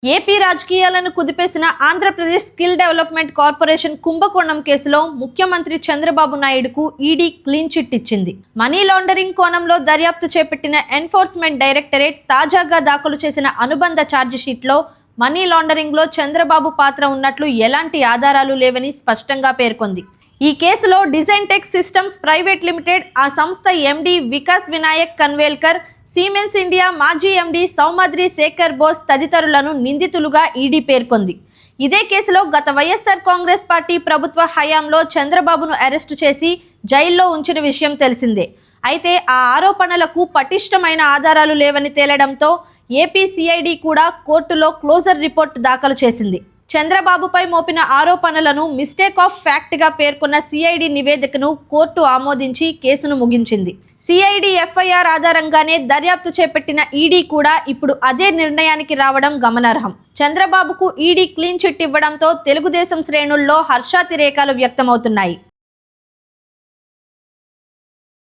AP రాజకీయాలను కుదిపేసిన Andhra Pradesh skill development corporation కుంభకోణం కేసులో ముఖ్యమంత్రి చంద్రబాబు నాయుడుకు ఈడీ క్లీన్ చిట్ ఇచ్చింది. మనీ లాండరింగ్ కోణంలో దర్యాప్తు చేపట్టిన ఎన్ఫోర్స్మెంట్ డైరెక్టరేట్ తాజాగా దాఖలు చేసిన అనుబంధ ఛార్జిషీట్లో మనీ లాండరింగ్ లో చంద్రబాబు పాత్ర ఉన్నట్లు ఎలాంటి ఆధారాలు లేవని స్పష్టంగా పేర్కొంది. ఈ కేసులో design tech systems private limited, ఆ సంస్థ MD Vikas Vinayak Kanvelkar, Siemens India మాజీ ఎండీ సౌమద్రి శేఖర్ బోస్ తదితరులను నిందితులుగా ఈడీ పేర్కొంది. ఇదే కేసులో గత వైఎస్ఆర్ కాంగ్రెస్ పార్టీ ప్రభుత్వ హయాంలో చంద్రబాబును అరెస్టు చేసి జైల్లో ఉంచిన విషయం తెలిసిందే. అయితే ఆ ఆరోపణలకు పటిష్టమైన ఆధారాలు లేవని తేలడంతో ఏపీ సిఐడి కూడా కోర్టులో క్లోజర్ రిపోర్ట్ దాఖలు చేసింది. చంద్రబాబుపై మోపిన ఆరోపణలను మిస్టేక్ ఆఫ్ ఫ్యాక్ట్గా పేర్కొన్న సిఐడి నివేదికను కోర్టు ఆమోదించి కేసును ముగించింది. సిఐడి ఎఫ్ఐఆర్ ఆధారంగానే దర్యాప్తు చేపట్టిన ఈడీ కూడా ఇప్పుడు అదే నిర్ణయానికి రావడం గమనార్హం. చంద్రబాబుకు ఈడీ క్లీన్ చిట్ ఇవ్వడంతో తెలుగుదేశం శ్రేణుల్లో హర్షాతిరేకాలు వ్యక్తమవుతున్నాయి.